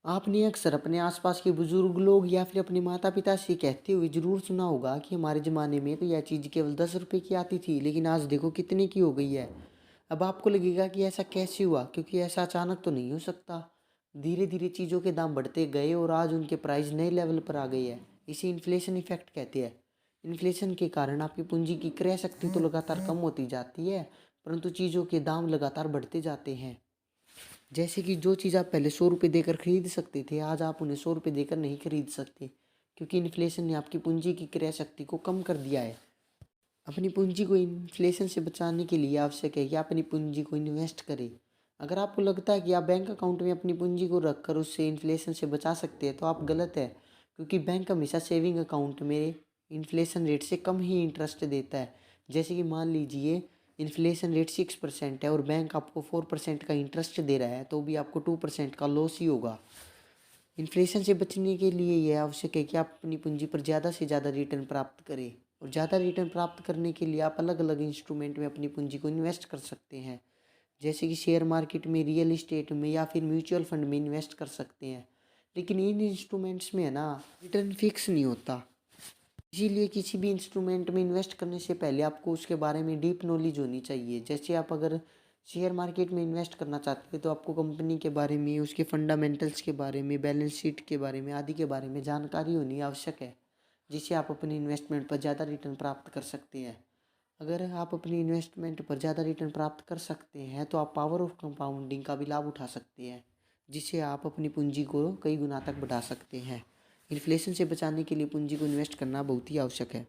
आपने अक्सर अपने आसपास के बुजुर्ग लोग या फिर अपने माता पिता से कहते हुए ज़रूर सुना होगा कि हमारे ज़माने में तो यह चीज़ केवल 10 रुपए की आती थी, लेकिन आज देखो कितने की हो गई है। अब आपको लगेगा कि ऐसा कैसे हुआ, क्योंकि ऐसा अचानक तो नहीं हो सकता। धीरे धीरे चीज़ों के दाम बढ़ते गए और आज उनके प्राइस नए लेवल पर आ गई है। इसे इन्फ्लेशन इफेक्ट कहते हैं। इन्फ्लेशन के कारण आपकी पूंजी की क्रय शक्ति तो लगातार कम होती जाती है, परंतु चीज़ों के दाम लगातार बढ़ते जाते हैं। जैसे कि जो चीज़ आप पहले 100 रुपये देकर खरीद सकते थे, आज आप उन्हें 100 रुपये देकर नहीं खरीद सकते, क्योंकि इन्फ्लेशन ने आपकी पूंजी की क्रय शक्ति को कम कर दिया है। अपनी पूंजी को इन्फ्लेशन से बचाने के लिए आवश्यक है कि आप अपनी पूंजी को इन्वेस्ट करें। अगर आपको लगता है कि आप बैंक अकाउंट में अपनी पूंजी को रखकर उससे इन्फ्लेशन से बचा सकते हैं, तो आप गलत है, क्योंकि बैंक हमेशा सेविंग अकाउंट में इन्फ्लेशन रेट से कम ही इंटरेस्ट देता है। जैसे कि मान लीजिए इन्फ्लेशन रेट 6% है और बैंक आपको 4% का इंटरेस्ट दे रहा है, तो भी आपको 2% का लॉस ही होगा। इन्फ्लेशन से बचने के लिए यह आवश्यक है कि आप अपनी पूंजी पर ज़्यादा से ज़्यादा रिटर्न प्राप्त करें, और ज़्यादा रिटर्न प्राप्त करने के लिए आप अलग अलग इंस्ट्रूमेंट में अपनी पूंजी को इन्वेस्ट कर सकते हैं। जैसे कि शेयर मार्केट में, रियल इस्टेट में या फिर म्यूचुअल फंड में इन्वेस्ट कर सकते हैं। लेकिन इन इंस्ट्रूमेंट्स में है ना, रिटर्न फिक्स नहीं होता। इसीलिए किसी भी इंस्ट्रूमेंट में इन्वेस्ट करने से पहले आपको उसके बारे में डीप नॉलेज होनी चाहिए। जैसे आप अगर शेयर मार्केट में इन्वेस्ट करना चाहते हैं, तो आपको कंपनी के बारे में, उसके फंडामेंटल्स के बारे में, बैलेंस शीट के बारे में, आदि के बारे में जानकारी होनी आवश्यक है, जिससे आप अपनी इन्वेस्टमेंट पर ज़्यादा रिटर्न प्राप्त कर सकते हैं। अगर आप अपनी इन्वेस्टमेंट पर ज़्यादा रिटर्न प्राप्त कर सकते हैं, तो आप पावर ऑफ कंपाउंडिंग का भी लाभ उठा सकते हैं, जिससे आप अपनी पूंजी को कई गुना तक बढ़ा सकते हैं। इन्फ्लेशन से बचाने के लिए पूंजी को इन्वेस्ट करना बहुत ही आवश्यक है।